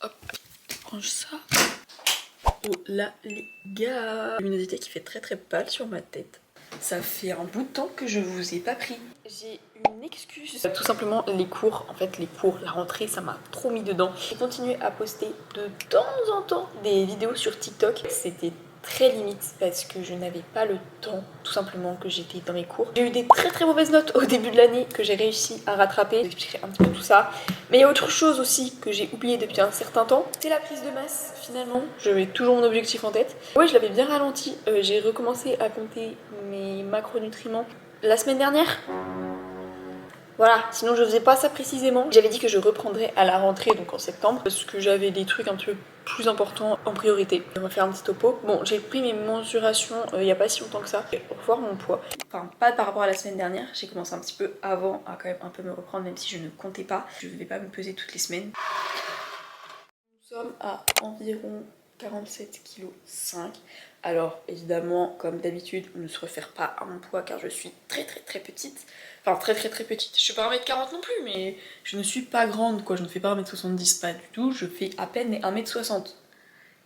Hop, range ça. Oh là les gars, luminosité qui fait très pâle sur ma tête. Ça fait un bout de temps que je vous ai pas pris. J'ai une excuse. Tout simplement les cours, la rentrée, ça m'a trop mis dedans. J'ai continué à poster de temps en temps des vidéos sur TikTok. C'était très limite parce que je n'avais pas le temps, tout simplement que j'étais dans mes cours. J'ai eu des très mauvaises notes au début de l'année que j'ai réussi à rattraper. Je vous expliquerai un petit peu tout ça. Mais il y a autre chose aussi que j'ai oublié depuis un certain temps, c'est la prise de masse finalement. Je mets toujours mon objectif en tête. Ouais, je l'avais bien ralenti. J'ai recommencé à compter mes macronutriments la semaine dernière. Voilà, sinon je faisais pas ça précisément. J'avais dit que je reprendrais à la rentrée, donc en septembre, parce que j'avais des trucs un petit peu plus importants en priorité. On va faire un petit topo. Bon, j'ai pris mes mensurations il y a pas si longtemps que ça. Pour voir mon poids. Enfin, pas par rapport à la semaine dernière. J'ai commencé un petit peu avant à quand même un peu me reprendre, même si je ne comptais pas. Je ne vais pas me peser toutes les semaines. Nous sommes à environ 47,5 kg. Alors évidemment, comme d'habitude, on ne se réfère pas à mon poids car je suis très petite. Enfin très petite. Je suis pas 1m40 non plus, mais je ne suis pas grande quoi. Je ne fais pas 1m70, pas du tout. Je fais à peine 1m60.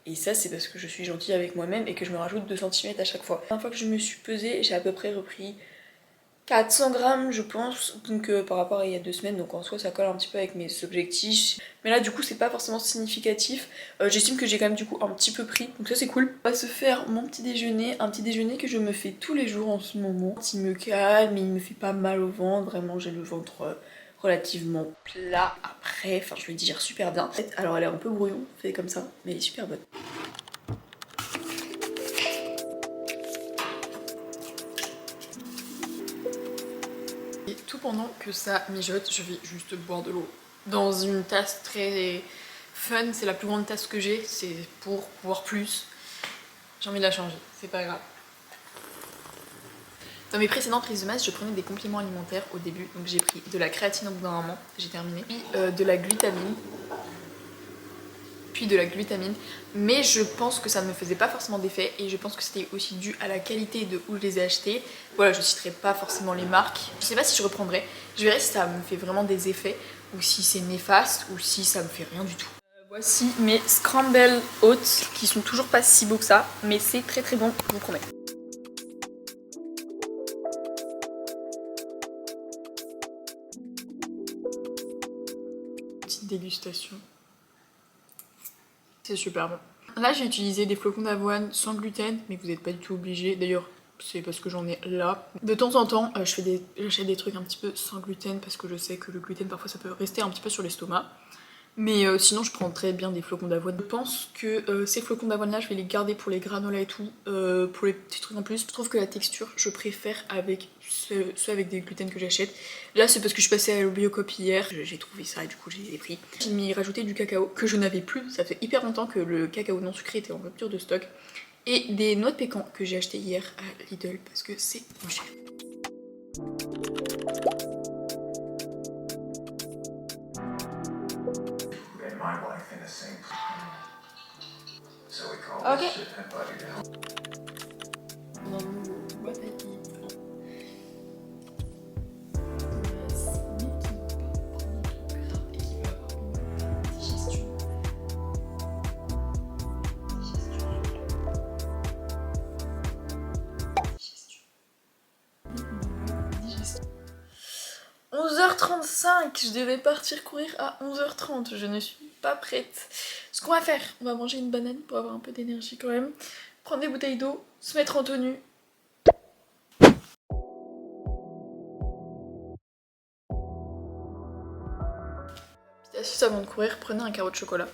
Et ça c'est parce que je suis gentille avec moi-même et que je me rajoute 2 cm à chaque fois. La dernière fois que je me suis pesée, j'ai à peu près repris 400 grammes je pense, donc par rapport à il y a 2 semaines, donc en soi ça colle un petit peu avec mes objectifs. Mais là du coup c'est pas forcément significatif, j'estime que j'ai quand même du coup un petit peu pris, donc ça c'est cool. On va se faire mon petit déjeuner, un petit déjeuner que je me fais tous les jours en ce moment. Il me calme, il me fait pas mal au ventre, vraiment j'ai le ventre relativement plat après, enfin je le digère super bien. Alors elle est un peu brouillon, fait comme ça, mais elle est super bonne. Et tout pendant que ça mijote, je vais juste boire de l'eau dans une tasse très fun. C'est la plus grande tasse que j'ai, c'est pour boire plus. J'ai envie de la changer, c'est pas grave. Dans mes précédentes prises de masse, je prenais des compléments alimentaires au début. Donc j'ai pris de la créatine au bout d'un moment, j'ai terminé. Puis de la glutamine. Mais je pense que ça ne me faisait pas forcément d'effet et je pense que c'était aussi dû à la qualité de où je les ai achetés. Voilà, je citerai pas forcément les marques. Je sais pas si je reprendrai, je verrai si ça me fait vraiment des effets ou si c'est néfaste ou si ça me fait rien du tout. Voici mes scramble oats qui sont toujours pas si beaux que ça, mais c'est très bon, je vous promets. Petite dégustation. C'est super bon. Là j'ai utilisé des flocons d'avoine sans gluten, mais vous n'êtes pas du tout obligé. D'ailleurs c'est parce que j'en ai là. De temps en temps j'achète des trucs un petit peu sans gluten parce que je sais que le gluten parfois ça peut rester un petit peu sur l'estomac. Mais sinon je prends très bien des flocons d'avoine. Je pense que ces flocons d'avoine là je vais les garder pour les granolas et tout, pour les petits trucs en plus. Je trouve que la texture je préfère avec ceux avec des gluten que j'achète. Là c'est parce que je suis passée à la Biocop hier, j'ai trouvé ça et du coup j'ai les pris. J'ai mis rajouté du cacao que je n'avais plus, ça fait hyper longtemps que le cacao non sucré était en rupture de stock. Et des noix de pécan que j'ai acheté hier à Lidl parce que c'est moins cher. Ok. Je devais partir courir à 11h30, je ne suis pas prête. Ce qu'on va faire, on va manger une banane pour avoir un peu d'énergie quand même, prendre des bouteilles d'eau, se mettre en tenue. Petite astuce avant de courir, prenez un carreau de chocolat.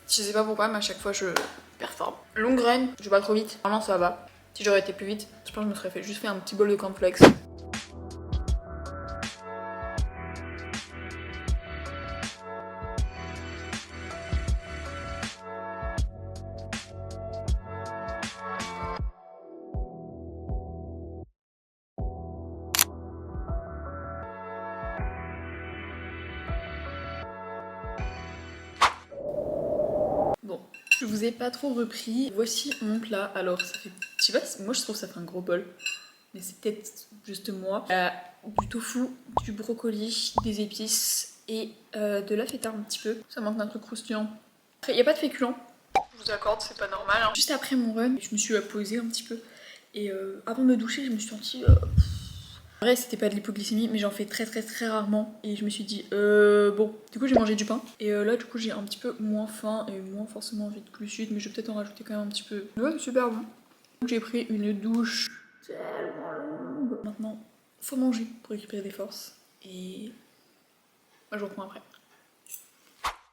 Je sais pas pourquoi, mais à chaque fois je performe. Longue graine, je vais pas trop vite, vraiment ça va. Si j'aurais été plus vite, je pense que je me serais juste fait un petit bol de cornflakes. Bon, je vous ai pas trop repris. Voici mon plat. Alors ça fait, je sais pas, moi je trouve que ça fait un gros bol. Mais c'est peut-être juste moi. Du tofu, du brocoli, des épices et de la feta un petit peu. Ça manque d'un truc croustillant. Après, il n'y a pas de féculents. Je vous accorde, c'est pas normal. Hein. Juste après mon run, je me suis posée un petit peu. Et avant de me doucher, je me suis sentie... En vrai, c'était pas de l'hypoglycémie, mais j'en fais très rarement. Et je me suis dit, bon, du coup j'ai mangé du pain. Et là, du coup, j'ai un petit peu moins faim et moins forcément envie de glucides, mais je vais peut-être en rajouter quand même un petit peu. Ouais, c'est super bon. Donc j'ai pris une douche tellement longue. Maintenant, faut manger pour récupérer des forces. Et moi, je vous reprends après.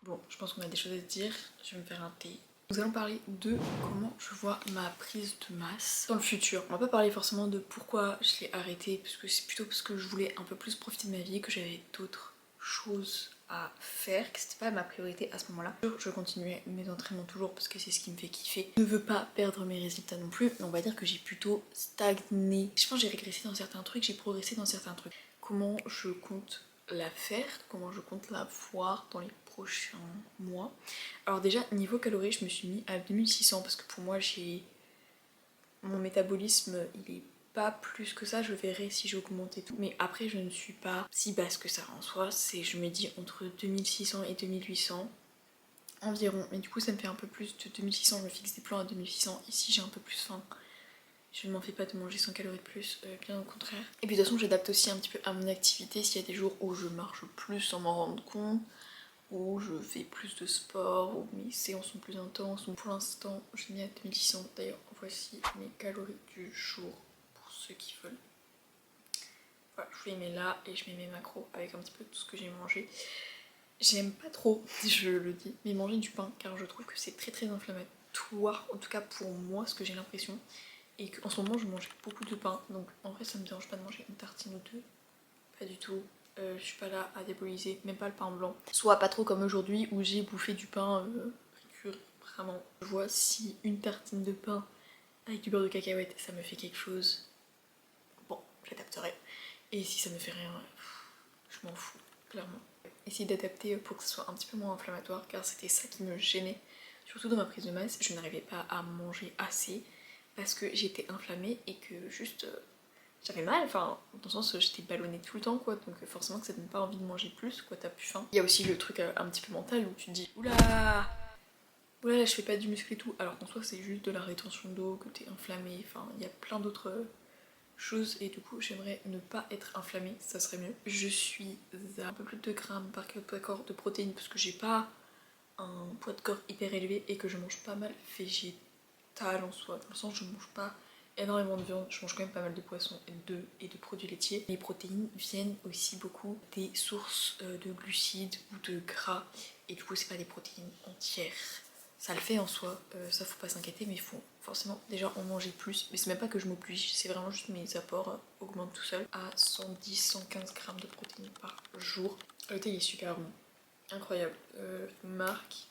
Bon, je pense qu'on a des choses à se dire. Je vais me faire un thé. Nous allons parler de comment je vois ma prise de masse dans le futur. On va pas parler forcément de pourquoi je l'ai arrêtée, parce que c'est plutôt parce que je voulais un peu plus profiter de ma vie, que j'avais d'autres choses à faire, que c'était pas ma priorité à ce moment-là. Je continuais mes entraînements toujours parce que c'est ce qui me fait kiffer. Je ne veux pas perdre mes résultats non plus, mais on va dire que j'ai plutôt stagné. Je pense que j'ai régressé dans certains trucs, j'ai progressé dans certains trucs. Comment je compte la faire, comment je compte la voir dans les prochains mois. Alors déjà, niveau calories, je me suis mis à 2600 parce que pour moi, mon métabolisme, il est pas plus que ça, je verrai si j'augmente et tout. Mais après, je ne suis pas si basse que ça en soi, je me dis entre 2600 et 2800 environ. Mais du coup, ça me fait un peu plus de 2600, je me fixe des plans à 2600. Ici, j'ai un peu plus faim. Je ne m'en fais pas de manger 100 calories de plus, bien au contraire. Et puis de toute façon, j'adapte aussi un petit peu à mon activité. S'il y a des jours où je marche plus sans m'en rendre compte, où je fais plus de sport, où mes séances sont plus intenses. Donc pour l'instant, j'ai mis à 2600. D'ailleurs, voici mes calories du jour pour ceux qui veulent. Voilà, je les mets là et je mets mes macros avec un petit peu tout ce que j'ai mangé. J'aime pas trop, je le dis, mais manger du pain car je trouve que c'est très inflammatoire, en tout cas pour moi, ce que j'ai l'impression. Et qu'en ce moment je mange beaucoup de pain, donc en vrai ça me dérange pas de manger une tartine ou deux, pas du tout. Je suis pas là à diaboliser, même pas le pain blanc. Soit pas trop comme aujourd'hui où j'ai bouffé du pain vraiment. Je vois si une tartine de pain avec du beurre de cacahuète ça me fait quelque chose, bon j'adapterai. Et si ça me fait rien, je m'en fous, clairement. Essayer d'adapter pour que ce soit un petit peu moins inflammatoire car c'était ça qui me gênait. Surtout dans ma prise de masse, je n'arrivais pas à manger assez parce que j'étais inflammée et que juste j'avais mal, enfin dans le sens j'étais ballonnée tout le temps quoi, donc forcément que ça donne pas envie de manger plus quoi, t'as plus faim. Il y a aussi le truc un petit peu mental où tu te dis oula je fais pas du muscle et tout, alors qu'en soi c'est juste de la rétention d'eau, que t'es inflammée, enfin il y a plein d'autres choses et du coup j'aimerais ne pas être inflammée, ça serait mieux. Je suis à un peu plus de 2 grammes par kilo de poids de corps de protéines parce que j'ai pas un poids de corps hyper élevé et que je mange pas mal végétal en soi, dans le sens je mange pas énormément de viande, je mange quand même pas mal de poissons et de produits laitiers. Les protéines viennent aussi beaucoup des sources de glucides ou de gras et du coup c'est pas des protéines entières. Ça le fait en soi, ça faut pas s'inquiéter, mais il faut forcément déjà en manger plus. Mais c'est même pas que je m'oblige, c'est vraiment juste mes apports augmentent tout seul à 110-115 grammes de protéines par jour. Le thé il est super bon, incroyable. Marque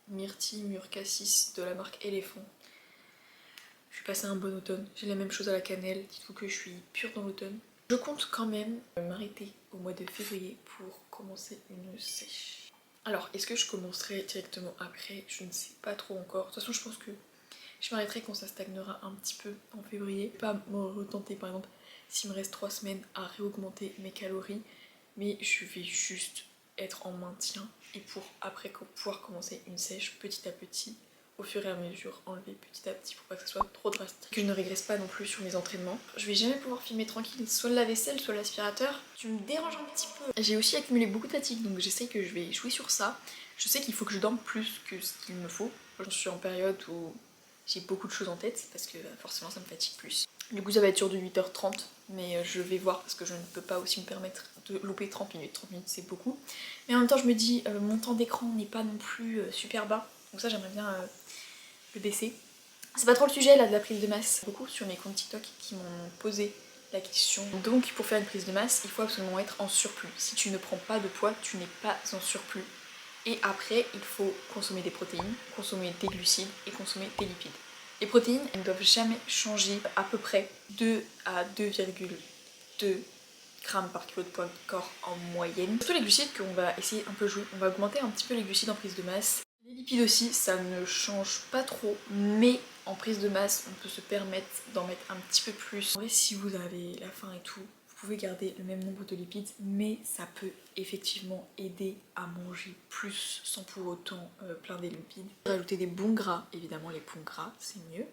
Myrtille Mûre Cassis de la marque Éléphant. Je suis passée un bon automne, j'ai la même chose à la cannelle, dites-vous que je suis pure dans l'automne. Je compte quand même m'arrêter au mois de février pour commencer une sèche. Alors, est-ce que je commencerai directement après? Je ne sais pas trop encore. De toute façon, je pense que je m'arrêterai quand ça stagnera un petit peu en février. Pas me retenter par exemple s'il me reste 3 semaines à réaugmenter mes calories, mais je vais juste être en maintien et pour après pouvoir commencer une sèche petit à petit, au fur et à mesure, enlever petit à petit pour pas que ce soit trop drastique. Que je ne régresse pas non plus sur mes entraînements. Je vais jamais pouvoir filmer tranquille, soit la vaisselle, soit l'aspirateur. Tu me déranges un petit peu. J'ai aussi accumulé beaucoup de fatigue, donc j'essaie que je vais jouer sur ça. Je sais qu'il faut que je dorme plus que ce qu'il me faut. Je suis en période où j'ai beaucoup de choses en tête parce que forcément ça me fatigue plus. Du coup ça va être sur du 8h30, mais je vais voir parce que je ne peux pas aussi me permettre de louper 30 minutes. 30 minutes c'est beaucoup. Mais en même temps je me dis mon temps d'écran n'est pas non plus super bas. Donc ça j'aimerais bien le baisser. C'est pas trop le sujet là de la prise de masse. Beaucoup sur mes comptes TikTok qui m'ont posé la question. Donc pour faire une prise de masse, il faut absolument être en surplus. Si tu ne prends pas de poids, tu n'es pas en surplus. Et après, il faut consommer des protéines, consommer des glucides et consommer des lipides. Les protéines, elles ne doivent jamais changer à peu près 2 à 2,2 grammes par kilo de poids de corps en moyenne. Surtout les glucides qu'on va essayer un peu jouer. On va augmenter un petit peu les glucides en prise de masse. Les lipides aussi, ça ne change pas trop, mais en prise de masse, on peut se permettre d'en mettre un petit peu plus. En vrai, si vous avez la faim et tout, vous pouvez garder le même nombre de lipides, mais ça peut effectivement aider à manger plus sans pour autant plein des lipides. Rajouter des bons gras, évidemment les bons gras c'est mieux.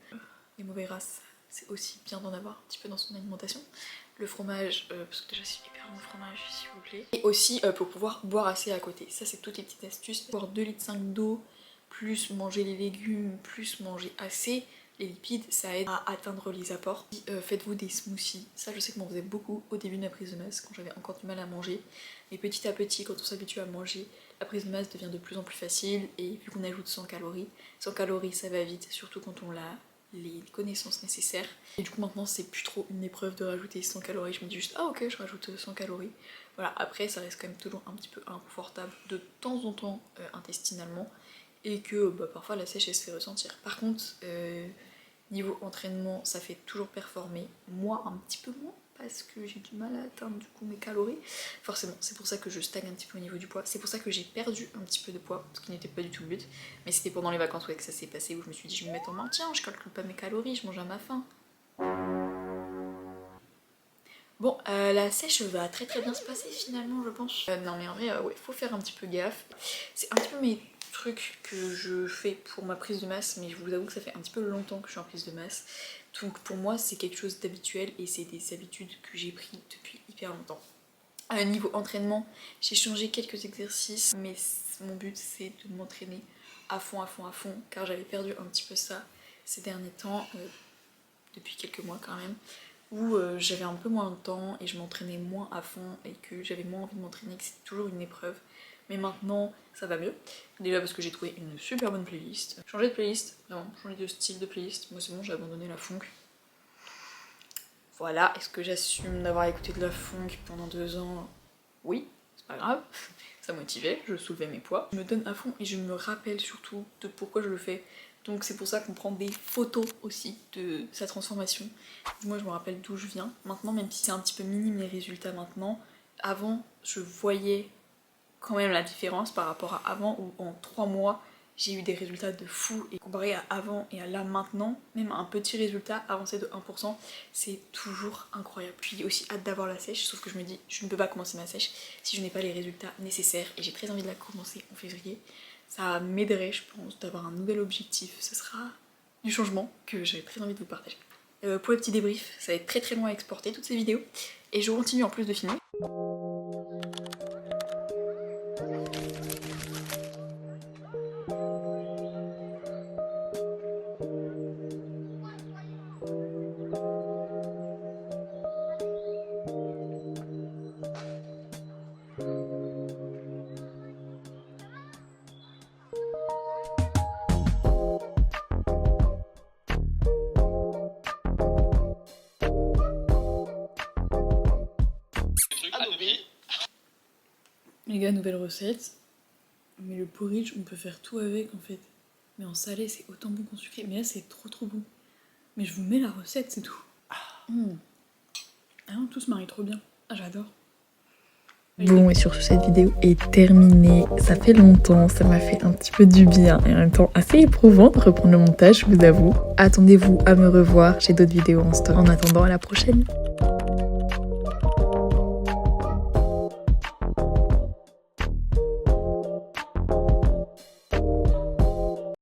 Les mauvais gras c'est aussi bien d'en avoir un petit peu dans son alimentation. Le fromage, parce que déjà c'est hyper bon le fromage s'il vous plaît. Et aussi pour pouvoir boire assez à côté. Ça c'est toutes les petites astuces. Boire 2,5 litres d'eau, plus manger les légumes, plus manger assez. Les lipides, ça aide à atteindre les apports. Faites-vous des smoothies. Ça, je sais que m'en faisais beaucoup au début de ma prise de masse, quand j'avais encore du mal à manger. Mais petit à petit, quand on s'habitue à manger, la prise de masse devient de plus en plus facile. Et vu qu'on ajoute 100 calories, 100 calories, ça va vite, surtout quand on a les connaissances nécessaires. Et du coup, maintenant, c'est plus trop une épreuve de rajouter 100 calories. Je me dis juste, ah ok, je rajoute 100 calories. Voilà, après, ça reste quand même toujours un petit peu inconfortable de temps en temps intestinalement. Et que parfois, la sèche, elle se fait ressentir. Par contre, niveau entraînement, ça fait toujours performer. Moi, un petit peu moins, parce que j'ai du mal à atteindre du coup mes calories. Forcément, c'est pour ça que je stagne un petit peu au niveau du poids. C'est pour ça que j'ai perdu un petit peu de poids, ce qui n'était pas du tout le but. Mais c'était pendant les vacances que ça s'est passé, où je me suis dit, je vais me mettre en maintien, je calcule pas mes calories, je mange à ma faim. Bon, la sèche va très bien se passer finalement, je pense. Non mais en vrai, ouais, faut faire un petit peu gaffe. C'est un petit peu mes trucs que je fais pour ma prise de masse, mais je vous avoue que ça fait un petit peu longtemps que je suis en prise de masse. Donc pour moi, c'est quelque chose d'habituel et c'est des habitudes que j'ai pris depuis hyper longtemps. Niveau entraînement, j'ai changé quelques exercices, mais mon but c'est de m'entraîner à fond, car j'avais perdu un petit peu ça ces derniers temps, depuis quelques mois quand même, où j'avais un peu moins de temps et je m'entraînais moins à fond et que j'avais moins envie de m'entraîner, que c'était toujours une épreuve. Mais maintenant ça va mieux, déjà parce que j'ai trouvé une super bonne playlist. Changer de playlist, vraiment, changer de style de playlist, moi c'est bon, j'ai abandonné la funk. Voilà, est-ce que j'assume d'avoir écouté de la funk pendant 2 ans? Oui, c'est pas grave, ça motivait, je soulevais mes poids. Je me donne à fond et je me rappelle surtout de pourquoi je le fais. Donc c'est pour ça qu'on prend des photos aussi de sa transformation. Moi je me rappelle d'où je viens. Maintenant, même si c'est un petit peu minime les résultats maintenant, avant je voyais quand même la différence par rapport à avant où en 3 mois j'ai eu des résultats de fou, et comparé à avant et à là maintenant, même un petit résultat avancé de 1%, c'est toujours incroyable. Puis aussi hâte d'avoir la sèche, sauf que je me dis je ne peux pas commencer ma sèche si je n'ai pas les résultats nécessaires et j'ai très envie de la commencer en février. Ça m'aiderait je pense d'avoir un nouvel objectif, ce sera du changement que j'ai très envie de vous partager. Pour le petit débrief, ça va être très long à exporter toutes ces vidéos et je continue en plus de filmer. Les gars, nouvelle recette. Mais le porridge, on peut faire tout avec en fait. Mais en salé, c'est autant bon qu'en sucré. Mais là, c'est trop bon. Mais je vous mets la recette, c'est tout. Ah non, tout se marie trop bien. Ah, j'adore. Bon, et sur ce, cette vidéo est terminée. Ça fait longtemps, ça m'a fait un petit peu du bien et en même temps assez éprouvant de reprendre le montage, je vous avoue. Attendez-vous à me revoir, j'ai d'autres vidéos en stock. En attendant, à la prochaine.